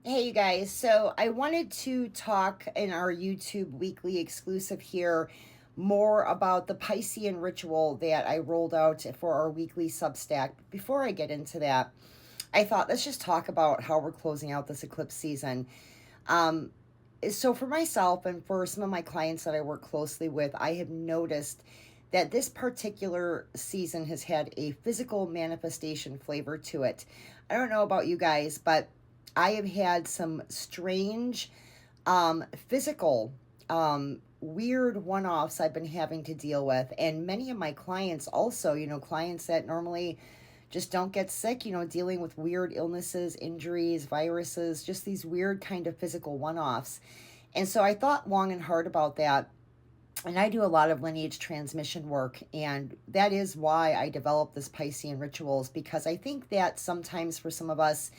Hey, you guys. So I wanted to talk in our YouTube weekly exclusive here more about the Piscean ritual that I rolled out for our weekly Substack. Before I get into that, I thought let's just talk about how we're closing out this eclipse season. Um, so for myself and for some of my clients that I work closely with, I have noticed that this particular season has had a physical manifestation flavor to it. I don't know about you guys, but I have had some strange physical weird one-offs I've been having to deal with, and many of my clients also, clients that normally just don't get sick, dealing with weird illnesses, injuries, viruses, just these weird kind of physical one-offs. And so I thought long and hard about that. And I do a lot of lineage transmission work, and that is why I developed this Piscean rituals, because I think that sometimes for some of us,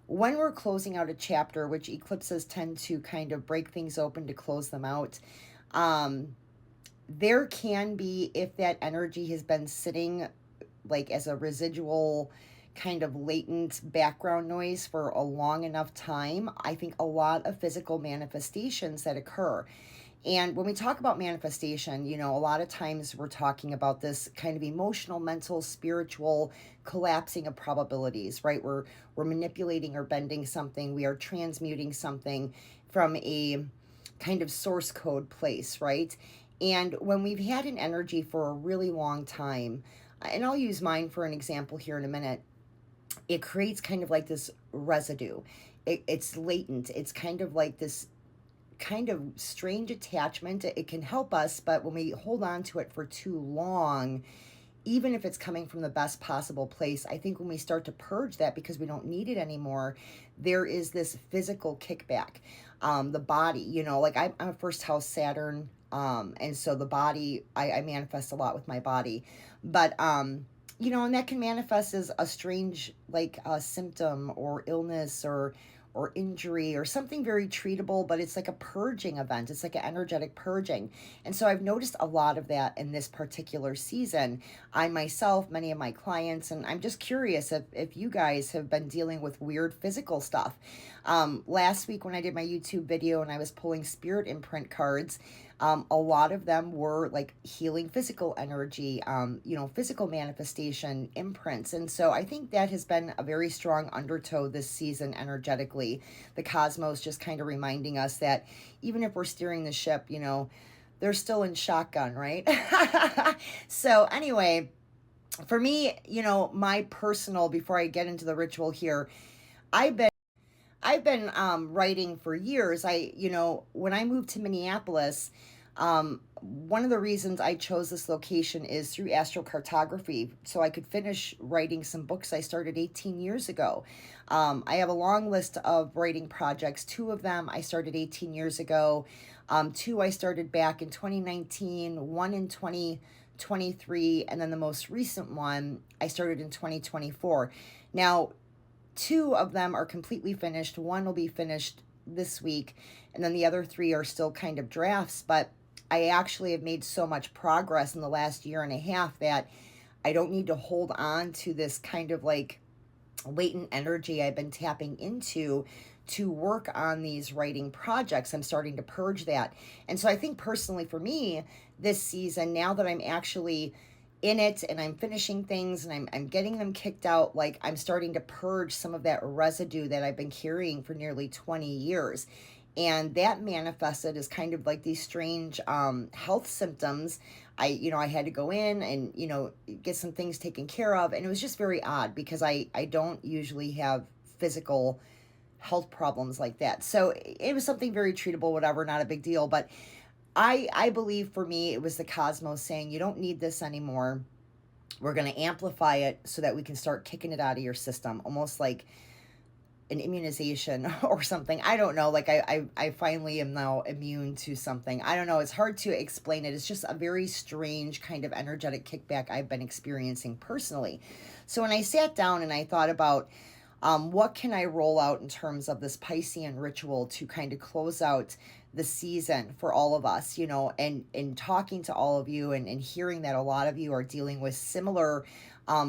when we're closing out a chapter, which eclipses tend to kind of break things open to close them out, um, there can be, if that energy has been sitting like as a residual kind of latent background noise for a long enough time, I think a lot of physical manifestations that occur. And when we talk about manifestation, a lot of times we're talking about this kind of emotional, mental, spiritual collapsing of probabilities, right? We're manipulating or bending something, we are transmuting something from a kind of source code place, right? And when we've had an energy for a really long time, and I'll use mine for an example here in a minute, it creates kind of like this residue. It's latent. It's kind of like this kind of strange attachment. It can help us, but when we hold on to it for too long, even if it's coming from the best possible place, I think when we start to purge that because we don't need it anymore, there is this physical kickback. The body, like I'm a first house Saturn, and so the body, I manifest a lot with my body, but and that can manifest as a strange like a symptom or illness or injury or something very treatable, but it's like a purging event. It's like an energetic purging. And so I've noticed a lot of that in this particular season. I myself, many of my clients, and I'm just curious if you guys have been dealing with weird physical stuff. Last week when I did my YouTube video and I was pulling spirit imprint cards, a lot of them were like healing physical energy, physical manifestation imprints. And so I think that has been a very strong undertow this season energetically. The cosmos just kind of reminding us that even if we're steering the ship, they're still in shotgun, right? So, anyway, for me, my personal, before I get into the ritual here, I've been I've been writing for years. When I moved to Minneapolis, one of the reasons I chose this location is through astrocartography, so I could finish writing some books I started 18 years ago. I have a long list of writing projects. Two of them I started 18 years ago. Two I started back in 2019, one in 2023, and then the most recent one I started in 2024. Now, two of them are completely finished. One will be finished this week, and then the other three are still kind of drafts. But I actually have made so much progress in the last year and a half that I don't need to hold on to this kind of like latent energy I've been tapping into to work on these writing projects. I'm starting to purge that. And so I think personally for me, this season, now that I'm actually in it and I'm finishing things and I'm getting them kicked out, like I'm starting to purge some of that residue that I've been carrying for nearly 20 years. And that manifested as kind of like these strange health symptoms. I had to go in and get some things taken care of, and it was just very odd because I don't usually have physical health problems like that. So it was something very treatable, whatever, not a big deal. But I believe for me, it was the cosmos saying, you don't need this anymore. We're going to amplify it so that we can start kicking it out of your system, almost like an immunization or something. I don't know. Like I finally am now immune to something. I don't know. It's hard to explain it. It's just a very strange kind of energetic kickback I've been experiencing personally. So when I sat down and I thought about what can I roll out in terms of this Piscean ritual to kind of close out the season for all of us, and talking to all of you and hearing that a lot of you are dealing with similar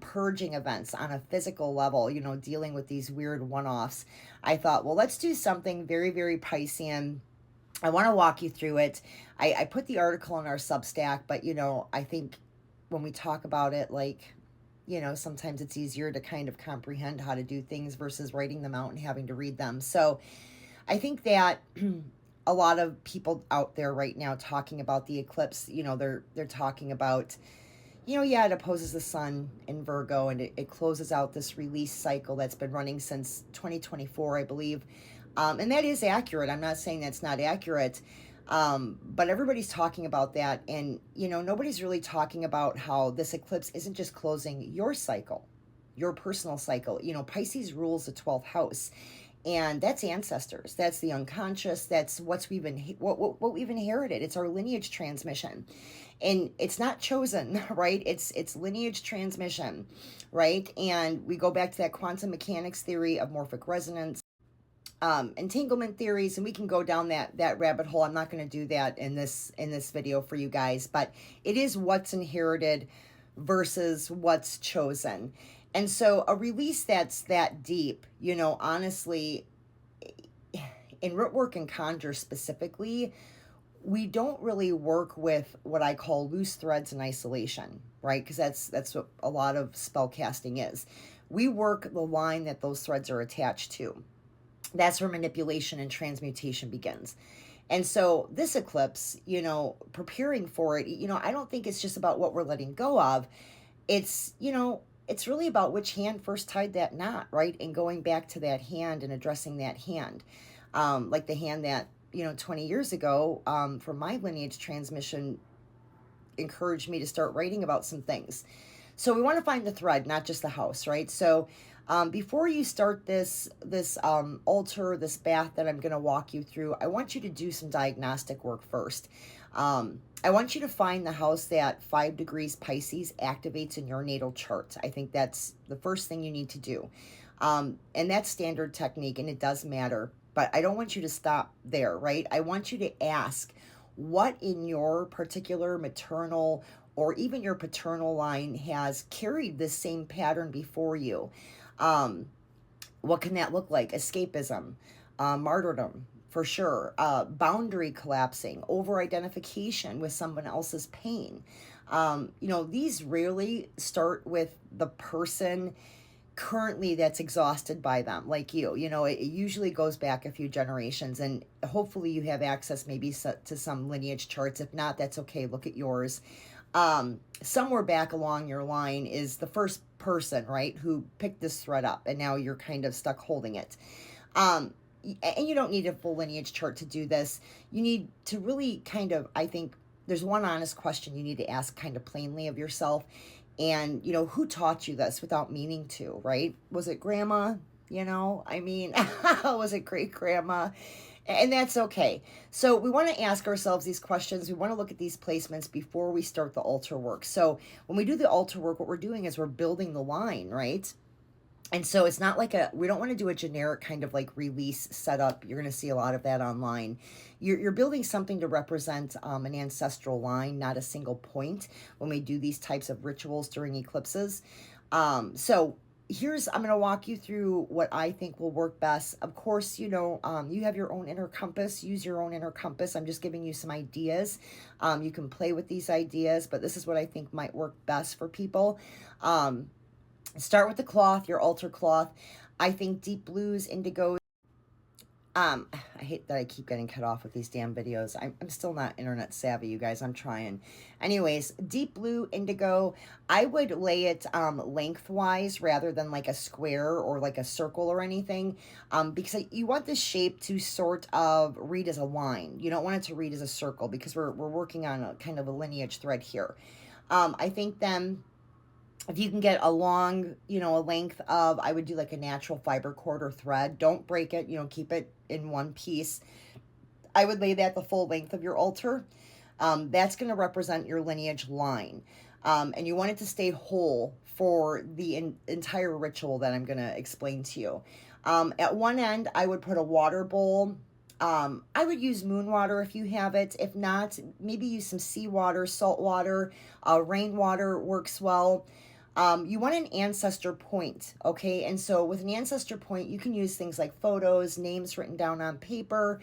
purging events on a physical level, you know, dealing with these weird one-offs. I thought, well, let's do something very, very Piscean. I want to walk you through it. I put the article in our Substack, but, you know, I think when we talk about it, like, you know, sometimes it's easier to kind of comprehend how to do things versus writing them out and having to read them. So I think that a lot of people out there right now talking about the eclipse, you know, they're talking about, you know, yeah, it opposes the sun in Virgo, and it closes out this release cycle that's been running since 2024, I believe. And that is accurate. I'm not saying that's not accurate. But everybody's talking about that. And, you know, nobody's really talking about how this eclipse isn't just closing your cycle, your personal cycle. You know, Pisces rules the 12th house. And that's ancestors. That's the unconscious. That's what we've inherited. It's our lineage transmission, and it's not chosen, right? It's lineage transmission, right? And we go back to that quantum mechanics theory of morphic resonance, entanglement theories, and we can go down that rabbit hole. I'm not going to do that in this video for you guys, but it is what's inherited versus what's chosen. And so a release that's that deep, you know, honestly, in root work and conjure specifically, we don't really work with what I call loose threads in isolation, right? Because that's what a lot of spell casting is. We work the line that those threads are attached to. That's where manipulation and transmutation begins. And so this eclipse, you know, preparing for it, you know, I don't think it's just about what we're letting go of. It's, you know, it's really about which hand first tied that knot, right? And going back to that hand and addressing that hand. Like the hand that, you know, 20 years ago, from my lineage transmission, encouraged me to start writing about some things. So we want to find the thread, not just the house, right? So before you start this altar, this bath that I'm going to walk you through, I want you to do some diagnostic work first. I want you to find the house that 5 degrees Pisces activates in your natal chart. I think that's the first thing you need to do. And that's standard technique, and it does matter. But I don't want you to stop there, right? I want you to ask what in your particular maternal or even your paternal line has carried this same pattern before you. What can that look like? Escapism, martyrdom, for sure, boundary collapsing, over-identification with someone else's pain. You know, these rarely start with the person currently that's exhausted by them, like you know, it usually goes back a few generations, and hopefully you have access maybe to some lineage charts. If not, that's okay. Look at yours. Somewhere back along your line is the first person, right, who picked this thread up, and now you're kind of stuck holding it. And you don't need a full lineage chart to do this. You need to really kind of, I think there's one honest question you need to ask kind of plainly of yourself. And, you know, who taught you this without meaning to, right? Was it grandma? You know, I mean, was it great grandma? And that's okay. So we want to ask ourselves these questions. We want to look at these placements before we start the altar work. So when we do the altar work, what we're doing is we're building the line, right? And so it's not like we don't want to do a generic kind of like release setup. You're going to see a lot of that online. You're building something to represent an ancestral line, not a single point when we do these types of rituals during eclipses. So I'm going to walk you through what I think will work best. Of course, you know, you have your own inner compass. Use your own inner compass. I'm just giving you some ideas. You can play with these ideas, but this is what I think might work best for people. Start with the cloth, your altar cloth. I think deep blues, indigos. I hate that I keep getting cut off with these damn videos. I'm still not internet savvy, you guys. I'm trying. Anyways, deep blue, indigo. I would lay it lengthwise rather than like a square or like a circle or anything, because you want the shape to sort of read as a line. You don't want it to read as a circle because we're working on a kind of a lineage thread here. I think then, if you can get a long, you know, a length of, I would do like a natural fiber cord or thread. Don't break it, you know, keep it in one piece. I would lay that the full length of your altar. That's going to represent your lineage line. And you want it to stay whole for the entire ritual that I'm going to explain to you. At one end, I would put a water bowl. I would use moon water if you have it. If not, maybe use some seawater, salt water, rainwater works well. You want an ancestor point, okay? And so with an ancestor point, you can use things like photos, names written down on paper,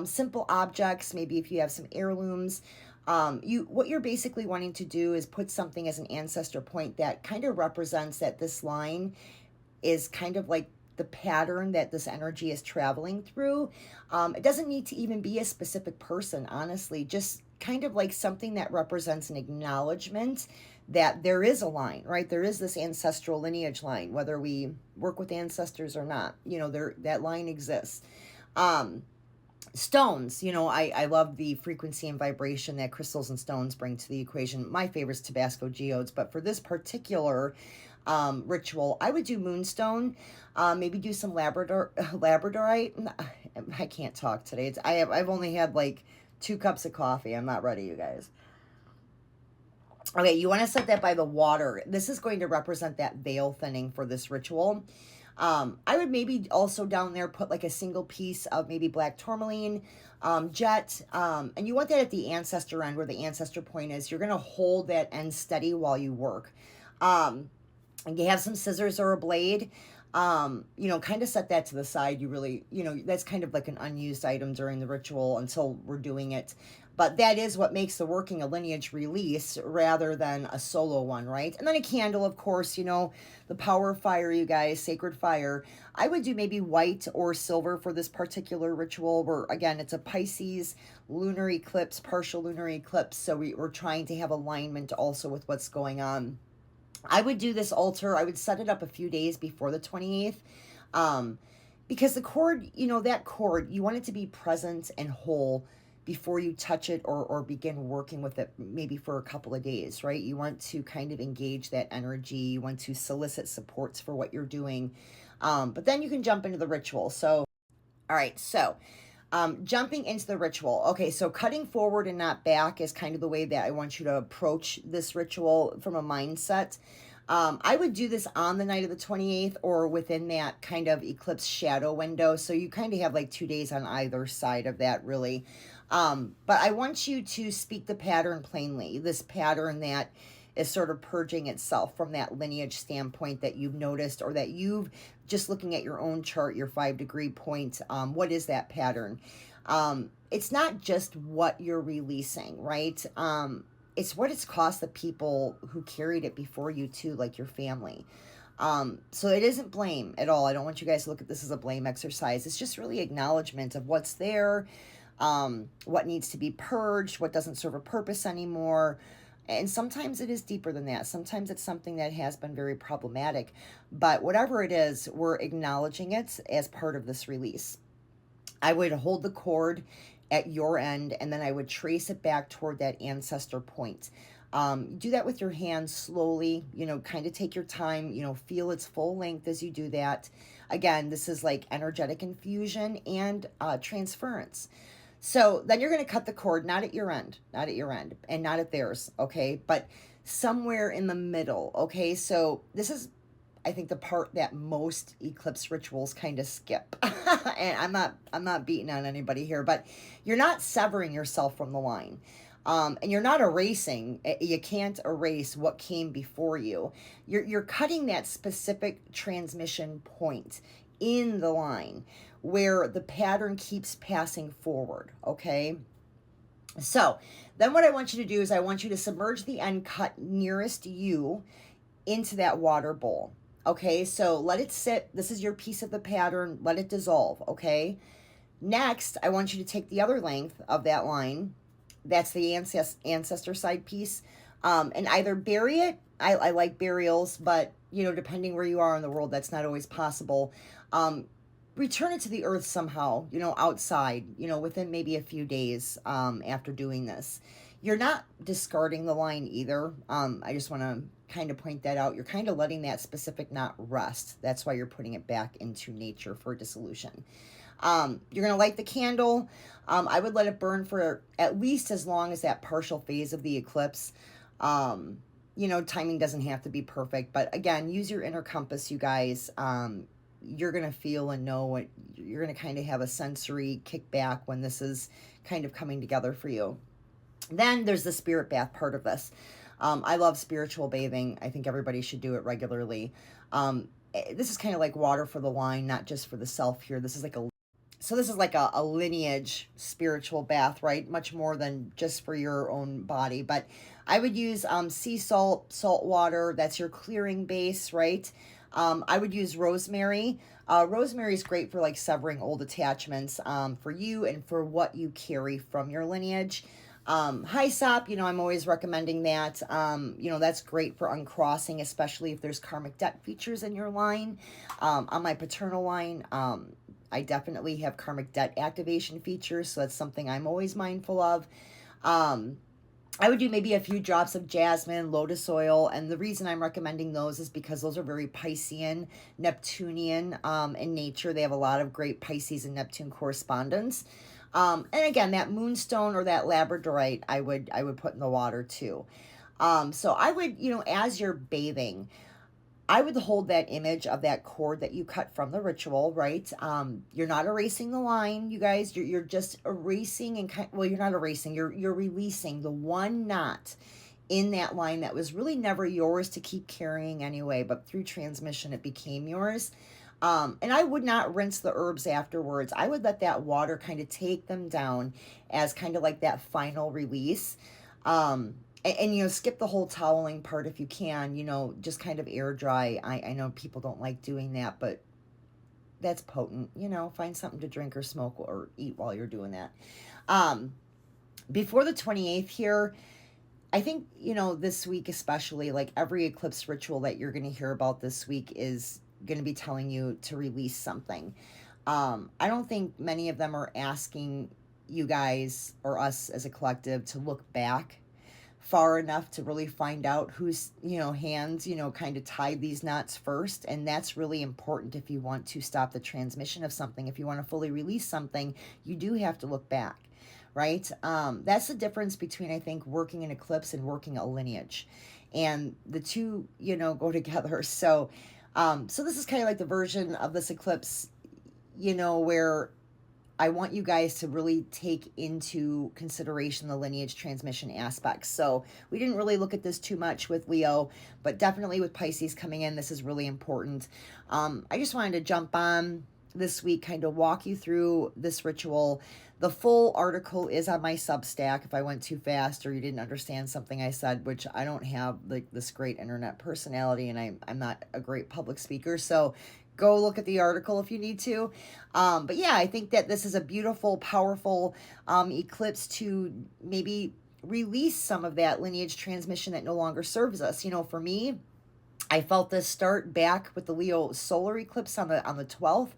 simple objects, maybe if you have some heirlooms. What you're basically wanting to do is put something as an ancestor point that kind of represents that this line is kind of like the pattern that this energy is traveling through. It doesn't need to even be a specific person, honestly, just kind of like something that represents an acknowledgement that there is a line, right? There is this ancestral lineage line, whether we work with ancestors or not, that line exists. Um, Stones, I love the frequency and vibration that crystals and stones bring to the equation. My favorite is Tabasco geodes, but for this particular ritual, I would do moonstone, maybe do some labradorite. I can't talk today. I've only had like 2 cups of coffee. I'm not ready, you guys. Okay, you want to set that by the water. This is going to represent that veil thinning for this ritual. I would maybe also down there put like a single piece of maybe black tourmaline, jet, and you want that at the ancestor end where the ancestor point is. You're going to hold that end steady while you work. And you have some scissors or a blade, kind of set that to the side. You really, that's kind of like an unused item during the ritual until we're doing it. But that is what makes the working a lineage release rather than a solo one, right? And then a candle, of course, the power of fire, you guys, sacred fire. I would do maybe white or silver for this particular ritual where, again, it's a Pisces lunar eclipse, partial lunar eclipse. So we're trying to have alignment also with what's going on. I would do this altar. I would set it up a few days before the 28th. Because the cord, that cord, you want it to be present and whole before you touch it or begin working with it, maybe for a couple of days, right? You want to kind of engage that energy. You want to solicit supports for what you're doing. But then you can jump into the ritual. So, all right. So, jumping into the ritual. Okay, so cutting forward and not back is kind of the way that I want you to approach this ritual from a mindset. I would do this on the night of the 28th or within that kind of eclipse shadow window. So you kind of have like 2 days on either side of that, really. But I want you to speak the pattern plainly, this pattern that is sort of purging itself from that lineage standpoint that you've noticed or that you've just looking at your own chart, your 5-degree point. What is that pattern? It's not just what you're releasing, right? It's what it's cost the people who carried it before you too, like your family. So it isn't blame at all. I don't want you guys to look at this as a blame exercise. It's just really acknowledgement of what's there, what needs to be purged, what doesn't serve a purpose anymore. And sometimes it is deeper than that. Sometimes it's something that has been very problematic. But whatever it is, we're acknowledging it as part of this release. I would hold the cord at your end, and then I would trace it back toward that ancestor point. Do that with your hands slowly, kind of take your time, feel its full length as you do that. Again, this is like energetic infusion and transference. So then you're going to cut the cord, not at your end, and not at theirs, okay? But somewhere in the middle, okay? So this is, I think, the part that most eclipse rituals kind of skip. And I'm not beating on anybody here, but you're not severing yourself from the line. And you're not erasing. You can't erase what came before you. You're cutting that specific transmission point in the line where the pattern keeps passing forward, okay? So then what I want you to do is I want you to submerge the end cut nearest you into that water bowl, okay? So let it sit. This is your piece of the pattern. Let it dissolve, okay? Next, I want you to take the other length of that line. That's the ancestor side piece, and either bury it. I like burials, but, depending where you are in the world, that's not always possible. Return it to the earth somehow, outside, within maybe a few days after doing this. You're not discarding the line either. I just want to kind of point that out. You're kind of letting that specific knot rest. That's why you're putting it back into nature for dissolution. You're going to light the candle. I would let it burn for at least as long as that partial phase of the eclipse. Timing doesn't have to be perfect, but again, use your inner compass, you guys. You're going to feel and know what you're going to kind of have a sensory kickback when this is kind of coming together for you. Then there's the spirit bath part of this. I love spiritual bathing. I think everybody should do it regularly. This is kind of like water for the line, not just for the self here. This is like a lineage spiritual bath, right? Much more than just for your own body. But I would use sea salt water. That's your clearing base, right? I would use rosemary. Rosemary is great for like severing old attachments for you and for what you carry from your lineage. Hyssop, I'm always recommending that. That's great for uncrossing, especially if there's karmic debt features in your line. On my paternal line, I definitely have karmic debt activation features, so that's something I'm always mindful of. I would do maybe a few drops of jasmine, lotus oil, and the reason I'm recommending those is because those are very Piscean, Neptunian in nature. They have a lot of great Pisces and Neptune correspondence. And again, that moonstone or that labradorite, I would put in the water too. So I would, as you're bathing, I would hold that image of that cord that you cut from the ritual, right? You're not erasing the line, you guys. You're just erasing you're not erasing. You're releasing the one knot in that line that was really never yours to keep carrying anyway, but through transmission it became yours. And I would not rinse the herbs afterwards. I would let that water kind of take them down as kind of like that final release. And skip the whole toweling part if you can, just kind of air dry. I know people don't like doing that, but that's potent. Find something to drink or smoke or eat while you're doing that. Before the 28th here, I think, this week especially, like every eclipse ritual that you're going to hear about this week is going to be telling you to release something. I don't think many of them are asking you guys or us as a collective to look back far enough to really find out whose hands kind of tied these knots first. And that's really important if you want to stop the transmission of something. If you want to fully release something, you do have to look back, right? That's the difference between, I think, working an eclipse and working a lineage, and the two go together. So this is kind of like the version of this eclipse where I want you guys to really take into consideration the lineage transmission aspects. So we didn't really look at this too much with Leo, but definitely with Pisces coming in, this is really important. I just wanted to jump on this week, kind of walk you through this ritual. The full article is on my Substack if I went too fast or you didn't understand something I said, which I don't have like this great internet personality, and I'm not a great public speaker. So go look at the article if you need to. But yeah, I think that this is a beautiful, powerful eclipse to maybe release some of that lineage transmission that no longer serves us. For me, I felt this start back with the Leo solar eclipse on the 12th.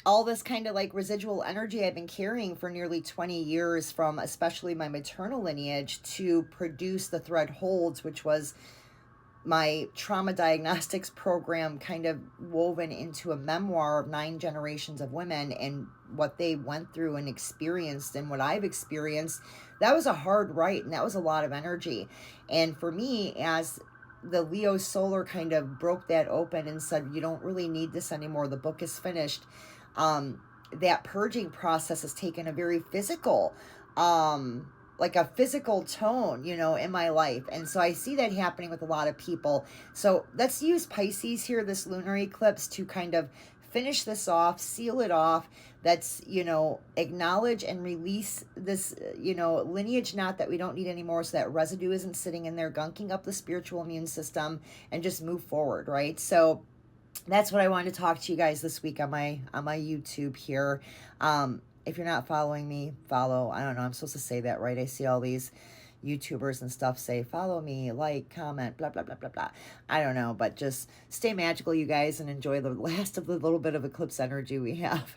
All this kind of like residual energy I've been carrying for nearly 20 years from especially my maternal lineage to produce the thread holds, which was my trauma diagnostics program kind of woven into a memoir of 9 generations of women and what they went through and experienced and what I've experienced. That was a hard write, and that was a lot of energy. And for me, as the Leo solar kind of broke that open and said, you don't really need this anymore, the book is finished, that purging process has taken a very physical like a physical tone, in my life. And so I see that happening with a lot of people. So let's use Pisces here, this lunar eclipse, to kind of finish this off, seal it off. That's, acknowledge and release this, lineage knot that we don't need anymore, so that residue isn't sitting in there gunking up the spiritual immune system, and just move forward, right? So that's what I wanted to talk to you guys this week on my YouTube here. If you're not following me, follow. I don't know, I'm supposed to say that, right? I see all these YouTubers and stuff say, follow me, like, comment, blah, blah, blah, blah, blah. I don't know, but just stay magical, you guys, and enjoy the last of the little bit of eclipse energy we have.